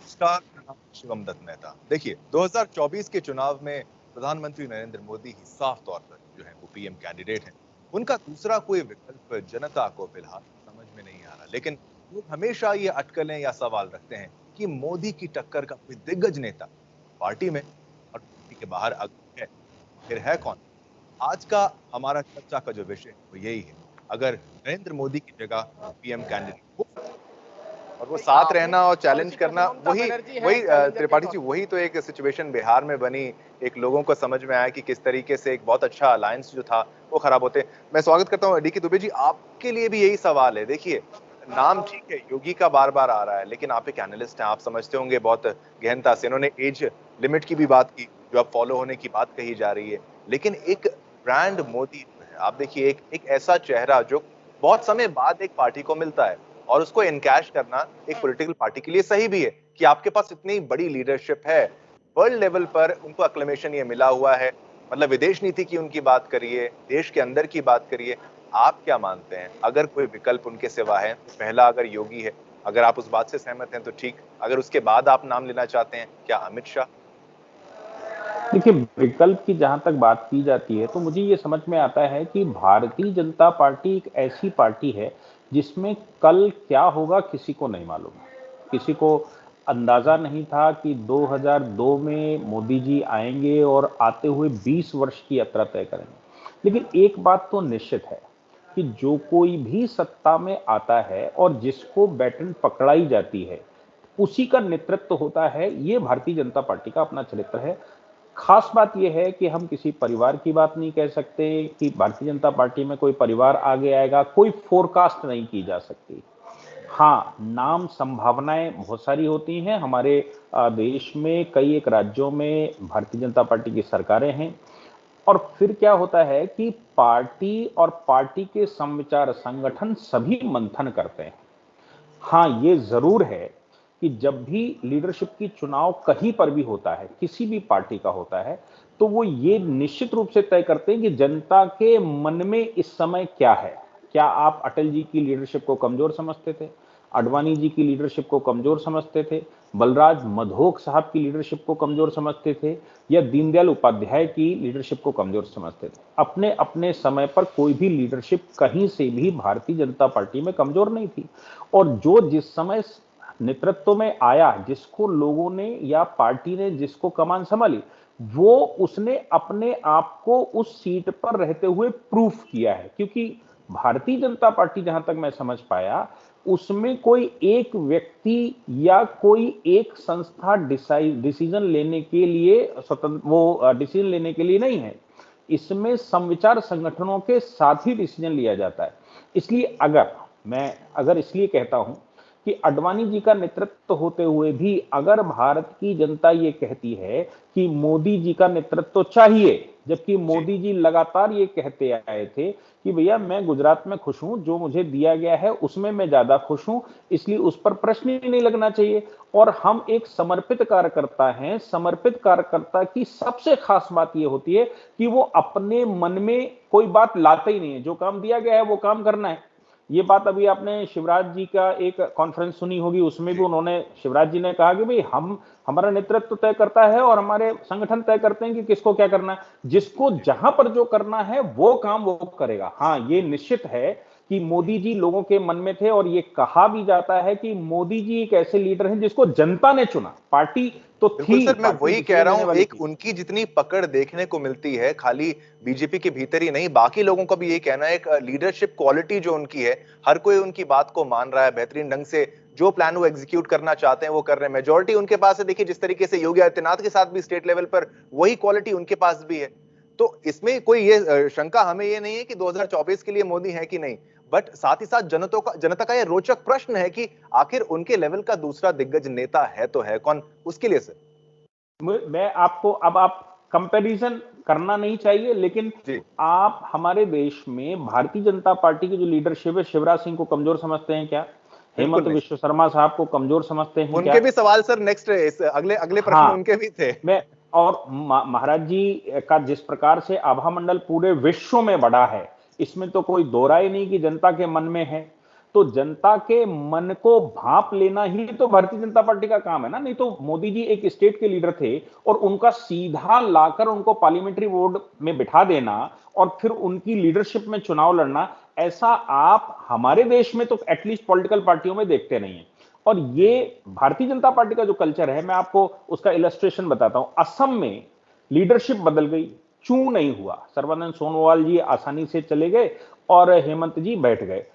Star Shivam Dutt Mehta. देखिए 2024 के चुनाव में प्रधानमंत्री नरेंद्र मोदी ही साफ तौर पर जो है वो पीएम कैंडिडेट हैं। उनका दूसरा कोई विकल्प जनता को फिलहाल समझ में नहीं आ रहा, लेकिन लोग हमेशा ये अटकलें या सवाल रखते हैं कि मोदी की टक्कर का कोई दिग्गज नेता पार्टी में और पार्टी के बाहर अगर है, फिर है कौन? आज का हमारा चर्चा का जो विषय है वो यही है। अगर नरेंद्र मोदी की जगह पीएम कैंडिडेट हो और वो साथ रहना और चैलेंज करना, वही वही त्रिपाठी जी, वही तो एक सिचुएशन बिहार में बनी। एक लोगों को समझ में आया कि किस तरीके से एक बहुत अच्छा अलायंस जो था वो खराब होते। मैं स्वागत करता हूँ डीके दुबे जी, आपके लिए भी यही सवाल है। देखिए, नाम ठीक है, योगी का बार बार आ रहा है, लेकिन आप एक एनालिस्ट हैं, आप समझते होंगे बहुत गहनता से। इन्होंने एज लिमिट की भी बात की, जो अब फॉलो होने की बात कही जा रही है। लेकिन एक ब्रांड मोदी जो है, आप देखिए, एक ऐसा चेहरा जो बहुत समय बाद एक पार्टी को मिलता है और उसको एनकैश करना एक पॉलिटिकल पार्टी के लिए सही भी है कि आपके पास इतनी बड़ी लीडरशिप है। वर्ल्ड लेवल पर उनको एक्लेमेशन ये मिला हुआ है। मतलब विदेश नीति की उनकी बात करिए, देश के अंदर की बात करिए, आप क्या मानते हैं? अगर कोई विकल्प उनके सिवा है तो पहला अगर योगी है, अगर आप उस बात से सहमत हैं तो ठीक, अगर उसके बाद आप नाम लेना चाहते हैं, क्या अमित शाह? देखिए, विकल्प की जहां तक बात की जाती है तो मुझे ये समझ में आता है कि भारतीय जनता पार्टी एक ऐसी पार्टी है जिसमें कल क्या होगा किसी को नहीं मालूम। किसी को अंदाजा नहीं था कि 2002 में मोदी जी आएंगे और आते हुए 20 वर्ष की यात्रा तय करेंगे। लेकिन एक बात तो निश्चित है कि जो कोई भी सत्ता में आता है और जिसको बैटन पकड़ाई जाती है उसी का नेतृत्व होता है। ये भारतीय जनता पार्टी का अपना चरित्र है। खास बात यह है कि हम किसी परिवार की बात नहीं कह सकते कि भारतीय जनता पार्टी में कोई परिवार आगे आएगा, कोई फोरकास्ट नहीं की जा सकती। हाँ, नाम संभावनाएं बहुत सारी होती हैं। हमारे देश में कई एक राज्यों में भारतीय जनता पार्टी की सरकारें हैं और फिर क्या होता है कि पार्टी और पार्टी के समविचार संगठन सभी मंथन करते हैं। हाँ, ये जरूर है कि जब भी लीडरशिप की चुनाव कहीं पर भी होता है, किसी भी पार्टी का होता है, तो वो ये निश्चित रूप से तय करते हैं कि जनता के मन में इस समय क्या है। क्या आप अटल जी की लीडरशिप को कमजोर समझते थे, अडवाणी जी की लीडरशिप को कमजोर समझते थे, बलराज मधोक साहब की लीडरशिप को कमजोर समझते थे, या दीनदयाल उपाध्याय की लीडरशिप को कमजोर समझते थे? अपने अपने समय पर कोई भी लीडरशिप कहीं से भी भारतीय जनता पार्टी में कमजोर नहीं थी। और जो जिस समय नेतृत्व में आया, जिसको लोगों ने या पार्टी ने जिसको कमान संभाली, वो उसने अपने आप को उस सीट पर रहते हुए प्रूफ किया है। क्योंकि भारतीय जनता पार्टी, जहां तक मैं समझ पाया, उसमें कोई एक व्यक्ति या कोई एक संस्था डिसीजन लेने के लिए स्वतंत्र, वो डिसीजन लेने के लिए नहीं है। इसमें समविचार संगठनों के साथ ही डिसीजन लिया जाता है। इसलिए अगर इसलिए कहता हूं कि अडवाणी जी का नेतृत्व होते हुए भी अगर भारत की जनता ये कहती है कि मोदी जी का नेतृत्व चाहिए, जबकि मोदी जी लगातार ये कहते आए थे कि भैया मैं गुजरात में खुश हूं, जो मुझे दिया गया है उसमें मैं ज्यादा खुश हूं, इसलिए उस पर प्रश्न ही नहीं लगना चाहिए। और हम एक समर्पित कार्यकर्ता हैं। समर्पित कार्यकर्ता की सबसे खास बात यह होती है कि वो अपने मन में कोई बात लाते ही नहीं है। जो काम दिया गया है वो काम करना है। ये बात अभी आपने शिवराज जी का एक कॉन्फ्रेंस सुनी होगी, उसमें भी उन्होंने, शिवराज जी ने कहा कि भाई हमारा नेतृत्व तय करता है और हमारे संगठन तय करते हैं कि किसको क्या करना है। जिसको जहां पर जो करना है वो काम वो करेगा। हाँ, ये निश्चित है कि मोदी जी लोगों के मन में थे और ये कहा भी जाता है कि मोदी जी एक ऐसे लीडर हैं जिसको जनता ने चुना। पार्टी तो बिल्कुल थी, सर, मैं पार्टी वही कह डिसीजन रहा लेने हूं। वाली एक थी। उनकी जितनी पकड़ देखने को मिलती है, खाली बीजेपी के भीतर ही नहीं, बाकी लोगों का भी यही कहना है, एक लीडरशिप क्वालिटी जो उनकी है, हर कोई उनकी बात को मान रहा है बेहतरीन ढंग से। जो प्लान वो एग्जीक्यूट करना चाहते हैं वो कर रहे हैं, मेजोरिटी उनके पास है। देखिए जिस तरीके से योगी आदित्यनाथ के साथ भी स्टेट लेवल पर वही क्वालिटी उनके पास भी है। तो इसमें कोई ये शंका हमें ये नहीं है कि 2024 के लिए मोदी है कि नहीं, बट साथ ही साथ जनता का ये रोचक प्रश्न है कि आखिर उनके लेवल का दूसरा दिग्गज नेता है तो है कौन उसके लिए सर? मैं आपको, अब आप कंपैरिजन करना नहीं चाहिए, लेकिन जी, आप हमारे देश में भारतीय जनता पार्टी की जो लीडरशिप है, शिवराज सिंह को कमजोर समझते हैं क्या? बिल्कुल हेमंत नहीं। विश्व शर्मा साहब को कमजोर समझते हैं उनके क्या? भी सवाल सर नेक्स्ट, इस अगले अगले प्रश्न हाँ, उनके भी थे। मैं, और महाराज जी का जिस प्रकार से आभा मंडल पूरे विश्व में बढ़ा है, इसमें तो कोई दो राय नहीं कि जनता के मन में है। तो जनता के मन को भांप लेना ही तो भारतीय जनता पार्टी का काम है ना। नहीं तो मोदी जी एक स्टेट के लीडर थे और उनका सीधा लाकर उनको पार्लियामेंट्री बोर्ड में बिठा देना और फिर उनकी लीडरशिप में चुनाव लड़ना, ऐसा आप हमारे देश में तो एटलीस्ट पॉलिटिकल पार्टियों में देखते नहीं है। और ये भारतीय जनता पार्टी का जो कल्चर है, मैं आपको उसका इलस्ट्रेशन बताता हूं। असम में लीडरशिप बदल गई, चू नहीं हुआ, सर्बानंद सोनोवाल जी आसानी से चले गए और हेमंत जी बैठ गए।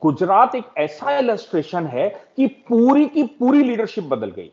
गुजरात एक ऐसा इलस्ट्रेशन है कि पूरी की पूरी लीडरशिप बदल गई।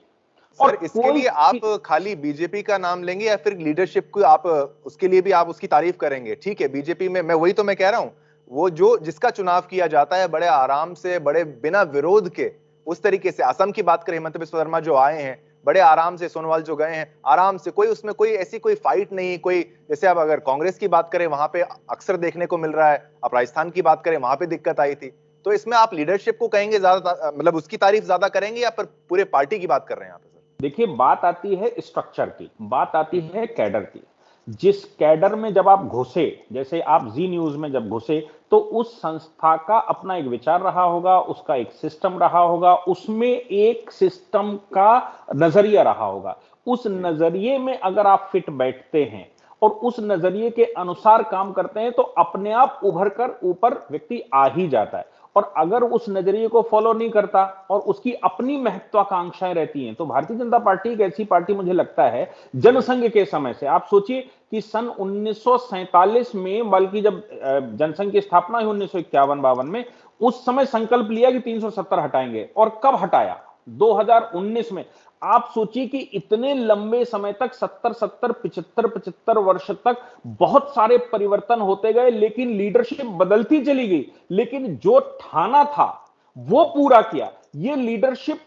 और इसके लिए आप खाली बीजेपी का नाम लेंगे या फिर लीडरशिप को आप उसके लिए भी आप उसकी तारीफ करेंगे? ठीक है, बीजेपी में मैं वही तो मैं कह रहा हूं, वो जो जिसका चुनाव किया जाता है बड़े आराम से, बड़े बिना विरोध के, उस तरीके से। असम की बात करें, हेमंत बिस्व शर्मा जो आए हैं बड़े आराम से, सोनोवाल जो गए हैं आराम से, कोई उसमें कोई ऐसी कोई फाइट नहीं, कोई जैसे आप अगर कांग्रेस की बात करें वहां पे अक्सर देखने को मिल रहा है, आप राजस्थान की बात करें वहां पे दिक्कत आई थी। तो इसमें आप लीडरशिप को कहेंगे ज्यादा, मतलब उसकी तारीफ ज्यादा करेंगे या फिर पूरे पार्टी की बात कर रहे हैं यहाँ पे? देखिए, बात आती है स्ट्रक्चर की, बात आती है कैडर की। जिस कैडर में जब आप घुसे, जैसे आप जी न्यूज में जब घुसे, तो उस संस्था का अपना एक विचार रहा होगा, उसका एक सिस्टम रहा होगा, उसमें एक सिस्टम का नजरिया रहा होगा। उस नजरिए में अगर आप फिट बैठते हैं और उस नजरिए के अनुसार काम करते हैं तो अपने आप उभर कर ऊपर व्यक्ति आ ही जाता है। और अगर उस नजरिए को फॉलो नहीं करता और उसकी अपनी महत्वाकांक्षाएं रहती हैं, तो भारतीय जनता पार्टी एक ऐसी पार्टी मुझे लगता है, जनसंघ के समय से आप सोचिए कि सन 1947 में, बल्कि जब जनसंघ की स्थापना हुई 1951-52 में, उस समय संकल्प लिया कि 370 हटाएंगे। और कब हटाया? 2019 में। आप सोचिए कि इतने लंबे समय तक 70-70, 75-75 वर्ष तक बहुत सारे परिवर्तन होते गए, लेकिन लीडरशिप बदलती चली गई, लेकिन जो ठाना था वो पूरा किया। ये लीडरशिप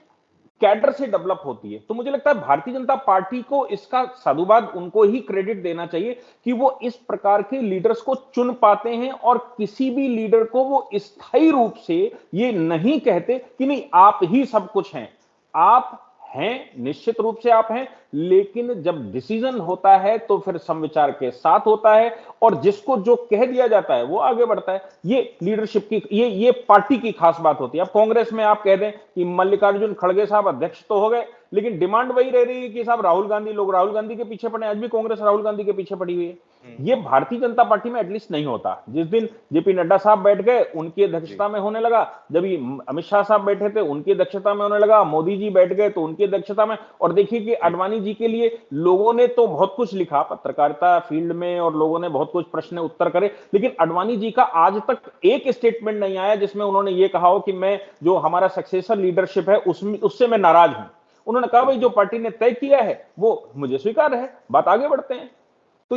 कैडर से डेवलप होती है। तो मुझे लगता है भारतीय जनता पार्टी को इसका साधुवाद उनको ही क्रेडिट देना चाहिए कि वो इस प्रकार के लीडर्स को चुन पाते हैं और किसी भी लीडर को वो स्थायी रूप से ये नहीं कहते कि नहीं आप ही सब कुछ हैं। आप हैं, निश्चित रूप से आप हैं, लेकिन जब डिसीजन होता है तो फिर समविचार के साथ होता है और जिसको जो कह दिया जाता है वो आगे बढ़ता है। ये लीडरशिप की, ये पार्टी की खास बात होती है। अब कांग्रेस में आप कह दें कि मल्लिकार्जुन खड़गे साहब अध्यक्ष तो हो गए, लेकिन डिमांड वही रह रही है कि साहब राहुल गांधी, लोग राहुल गांधी के पीछे पड़े। आज भी कांग्रेस राहुल गांधी के पीछे पड़ी हुई है। ये भारतीय जनता पार्टी में एटलीस्ट नहीं होता। जिस दिन जेपी नड्डा साहब बैठ गए उनकी अध्यक्षता में होने लगा, जब अमित शाह साहब बैठे थे उनकी अध्यक्षता में होने लगा, मोदी जी बैठ गए तो उनकी अध्यक्षता में। और देखिए कि अडवाणी जी के लिए लोगों ने तो बहुत कुछ लिखा पत्रकारिता फील्ड में और लोगों ने बहुत कुछ प्रश्न उत्तर करे, लेकिन अडवाणी जी का आज तक एक स्टेटमेंट नहीं आया जिसमें उन्होंने ये कहा हो कि मैं, जो हमारा सक्सेसर लीडरशिप है उससे मैं नाराज हूं। उन्होंने कहा भाई जो पार्टी ने तय किया है वो मुझे स्वीकार है, बात आगे बढ़ते हैं। तो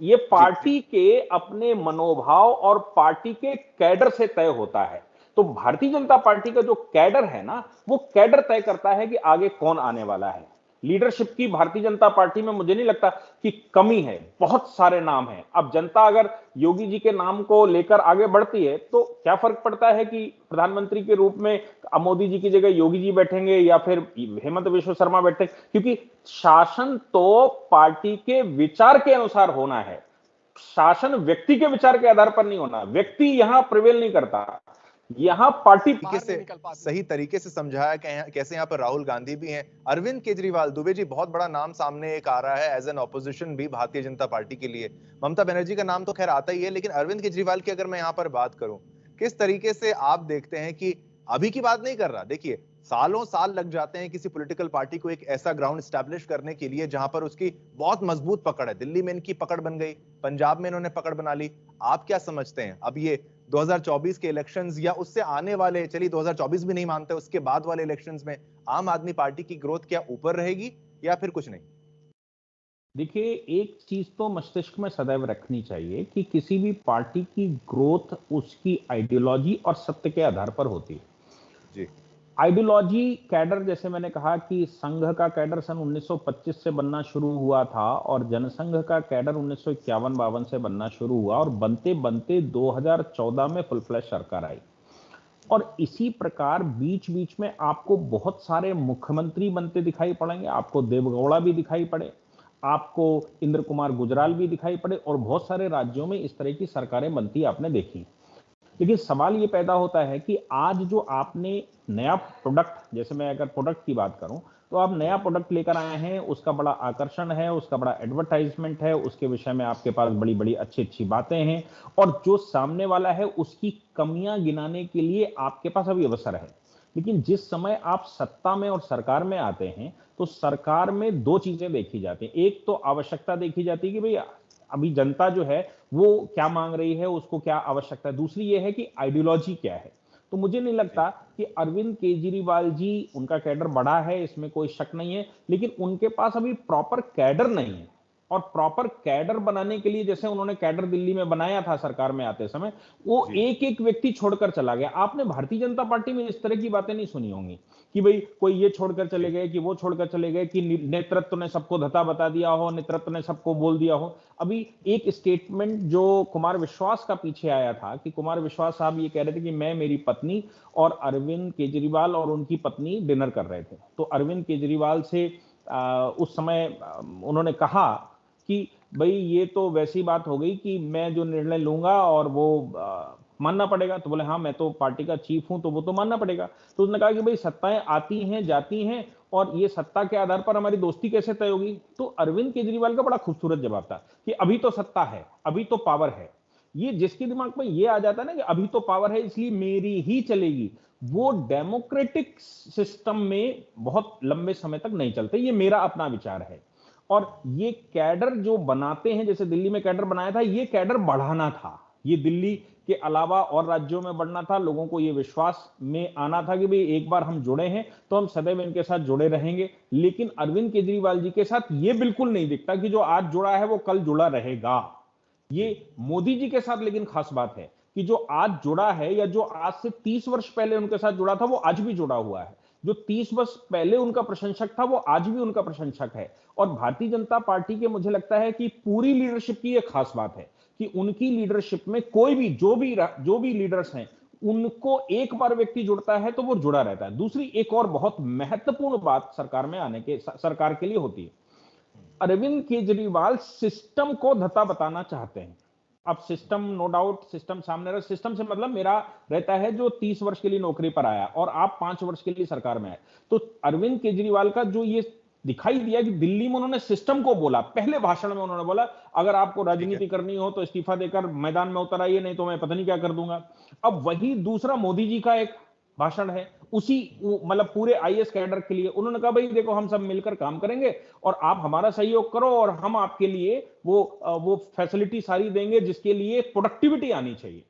ये पार्टी के अपने मनोभाव और पार्टी के कैडर से तय होता है। तो भारतीय जनता पार्टी का जो कैडर है ना, वो कैडर तय करता है कि आगे कौन आने वाला है। लीडरशिप की भारतीय जनता पार्टी में मुझे नहीं लगता कि कमी है, बहुत सारे नाम हैं। अब जनता अगर योगी जी के नाम को लेकर आगे बढ़ती है तो क्या फर्क पड़ता है कि प्रधानमंत्री के रूप में मोदी जी की जगह योगी जी बैठेंगे या फिर हेमंत बिस्व शर्मा बैठे, क्योंकि शासन तो पार्टी के विचार के अनुसार होना है। शासन व्यक्ति के विचार के आधार पर नहीं होना। व्यक्ति यहां प्रिवेल नहीं करता, यहां पार्टी सही तरीके से समझाया कैसे यहाँ पर राहुल गांधी भी हैं, अरविंद केजरीवाल, दुबे जी बहुत बड़ा नाम सामने एक आ रहा है एज एन ऑपोजिशन भी भारतीय जनता पार्टी के लिए। ममता बनर्जी का नाम तो खैर आता ही है, लेकिन अरविंद केजरीवाल की अगर मैं यहाँ पर बात करूं, किस तरीके से आप देखते हैं कि अभी की बात नहीं कर रहा, देखिए सालों साल लग जाते हैं किसी पॉलिटिकल पार्टी को एक ऐसा ग्राउंड स्टैब्लिश करने के लिए जहां पर उसकी बहुत मजबूत पकड़ है। दिल्ली में इनकी पकड़ बन गई, पंजाब में इन्होंने पकड़ बना ली। आप क्या समझते हैं अब ये 2024 के इलेक्शंस या उससे आने वाले, चलिए 2024 भी नहीं मानते, उसके बाद वाले इलेक्शंस में आम आदमी पार्टी की ग्रोथ क्या ऊपर रहेगी या फिर कुछ नहीं? देखिए, एक चीज तो मस्तिष्क में सदैव रखनी चाहिए कि किसी भी पार्टी की ग्रोथ उसकी आइडियोलॉजी और सत्य के आधार पर होती है। जी। आइडियोलॉजी कैडर, जैसे मैंने कहा कि संघ का कैडर सन 1925 से बनना शुरू हुआ था और जनसंघ का कैडर 1951-52 से बनना शुरू हुआ और बनते बनते 2014 में फुल फ्लैश सरकार आई। और इसी प्रकार बीच बीच में आपको बहुत सारे मुख्यमंत्री बनते दिखाई पड़ेंगे, आपको देवगौड़ा भी दिखाई पड़े, आपको इंद्र कुमार गुजराल भी दिखाई पड़े और बहुत सारे राज्यों में इस तरह की सरकारें बनती आपने देखी। लेकिन सवाल ये पैदा होता है कि आज जो आपने नया प्रोडक्ट, जैसे मैं अगर प्रोडक्ट की बात करूं, तो आप नया प्रोडक्ट लेकर आए हैं, उसका बड़ा आकर्षण है, उसका बड़ा एडवर्टाइजमेंट है, उसके विषय में आपके पास बड़ी बड़ी अच्छी अच्छी बातें हैं, और जो सामने वाला है उसकी कमियां गिनाने के लिए आपके पास अभी अवसर है। लेकिन जिस समय आप सत्ता में और सरकार में आते हैं, तो सरकार में दो चीजें देखी जाती हैं। एक तो आवश्यकता देखी जाती है कि भाई अभी जनता जो है वो क्या मांग रही है, उसको क्या आवश्यकता है। दूसरी ये है कि आइडियोलॉजी क्या है। तो मुझे नहीं लगता कि अरविंद केजरीवाल जी, उनका कैडर बड़ा है, इसमें कोई शक नहीं है, लेकिन उनके पास अभी प्रॉपर कैडर नहीं है। और प्रॉपर कैडर बनाने के लिए, जैसे उन्होंने कैडर दिल्ली में बनाया था सरकार में आते समय, वो एक एक व्यक्ति छोड़कर चला गया। आपने भारतीय जनता पार्टी में इस तरह की बातें नहीं सुनी होंगी कि भाई कोई ये छोड़कर चले गए, कि वो छोड़कर चले गए, कि नेतृत्व ने सबको धता बता दिया हो, नेतृत्व ने सबको बोल दिया हो। अभी एक स्टेटमेंट जो कुमार विश्वास का पीछे आया था, कि कुमार विश्वास साहब ये कह रहे थे कि मैं, मेरी पत्नी और अरविंद केजरीवाल और उनकी पत्नी डिनर कर रहे थे। तो अरविंद केजरीवाल से उस समय उन्होंने कहा कि भाई ये तो वैसी बात हो गई कि मैं जो निर्णय लूंगा और वो मानना पड़ेगा। तो बोले हाँ, मैं तो पार्टी का चीफ हूं, तो वो तो मानना पड़ेगा। तो उसने कहा कि भाई सत्ताएं आती हैं जाती हैं, और ये सत्ता के आधार पर हमारी दोस्ती कैसे तय होगी। तो अरविंद केजरीवाल का बड़ा खूबसूरत जवाब था कि अभी तो सत्ता है, अभी तो पावर है। ये जिसके दिमाग में ये आ जाता है ना कि अभी तो पावर है इसलिए मेरी ही चलेगी, वो डेमोक्रेटिक सिस्टम में बहुत लंबे समय तक नहीं चलते। ये मेरा अपना विचार है। और ये कैडर जो बनाते हैं, जैसे दिल्ली में कैडर बनाया था, ये कैडर बढ़ाना था। ये दिल्ली के अलावा और राज्यों में बढ़ना था। लोगों को ये विश्वास में आना था कि भाई एक बार हम जुड़े हैं तो हम सदैव इनके साथ जुड़े रहेंगे। लेकिन अरविंद केजरीवाल जी के साथ ये बिल्कुल नहीं दिखता कि जो आज जुड़ा है वो कल जुड़ा रहेगा। ये मोदी जी के साथ लेकिन खास बात है कि जो आज जुड़ा है, या जो आज से 30 वर्ष पहले उनके साथ जुड़ा था, वो आज भी जुड़ा हुआ है। जो 30 वर्ष पहले उनका प्रशंसक था, वो आज भी उनका प्रशंसक है। और भारतीय जनता पार्टी के, मुझे लगता है कि पूरी लीडरशिप की यह खास बात है कि उनकी लीडरशिप में कोई भी, जो भी लीडर्स हैं, उनको एक बार व्यक्ति जुड़ता है तो वो जुड़ा रहता है। दूसरी एक और बहुत महत्वपूर्ण बात सरकार में आने के, सरकार के लिए होती है, अरविंद केजरीवाल सिस्टम को धता बताना चाहते हैं। अब सिस्टम, नो डाउट सिस्टम सामने रहा। सिस्टम से मतलब मेरा रहता है जो 30 वर्ष के लिए नौकरी पर आया और आप 5 वर्ष के लिए सरकार में आए। तो अरविंद केजरीवाल का जो ये दिखाई दिया कि दिल्ली में उन्होंने सिस्टम को बोला, पहले भाषण में उन्होंने बोला अगर आपको राजनीति करनी हो तो इस्तीफा देकर मैदान में उतर आइए, नहीं तो मैं पता नहीं क्या कर दूंगा। अब वही दूसरा मोदी जी का एक भाषण है, उसी मतलब पूरे आईएएस कैडर के लिए। उन्होंने कहा भाई देखो, हम सब मिलकर काम करेंगे और आप हमारा सहयोग करो और हम आपके लिए वो फैसिलिटी सारी देंगे जिसके लिए प्रोडक्टिविटी आनी चाहिए।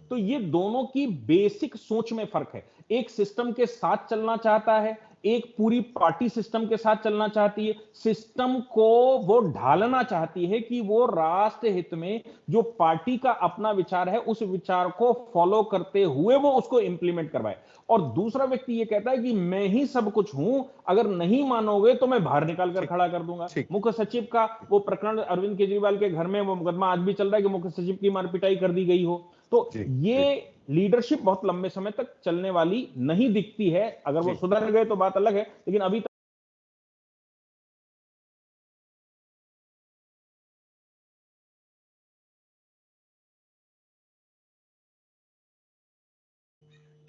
तो ये दोनों की बेसिक सोच में फर्क है। एक सिस्टम के साथ चलना चाहता है, एक पूरी पार्टी सिस्टम के साथ चलना चाहती है। सिस्टम को वो ढालना चाहती है कि वो राष्ट्र हित में जो पार्टी का अपना विचार है, उस विचार को फॉलो करते हुए वो उसको इंप्लीमेंट करवाए। और दूसरा व्यक्ति ये कहता है कि मैं ही सब कुछ हूं, अगर नहीं मानोगे तो मैं बाहर निकाल कर खड़ा कर दूंगा। मुख्य सचिव का वो प्रकरण अरविंद केजरीवाल के घर में, वो मुकदमा आज भी चल रहा है कि मुख्य सचिव की मारपिटाई कर दी गई हो। तो ये लीडरशिप बहुत लंबे समय तक चलने वाली नहीं दिखती है। अगर वो सुधर गए तो बात अलग है, लेकिन अभी तक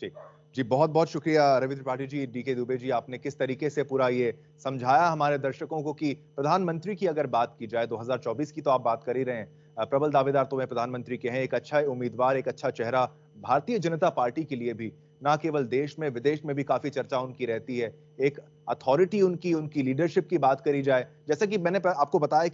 ठीक। जी, बहुत-बहुत शुक्रिया रविंद्र त्रिपाठी जी, डीके दुबे जी, आपने किस तरीके से पूरा ये समझाया हमारे दर्शकों को कि प्रधानमंत्री की अगर बात की जाए 2024 की तो आप बात कर ही रहे हैं। प्रबल दावेदार तो वह प्रधानमंत्री के हैं, एक अच्छा उम्मीदवार, एक अच्छा चेहरा भारतीय जनता पार्टी के लिए भी, ना केवल देश में, विदेश में भी काफ़ी चर्चा उनकी रहती है। एक अथॉरिटी उनकी लीडरशिप की बात करी जाए, जैसा कि मैंने आपको बताया कि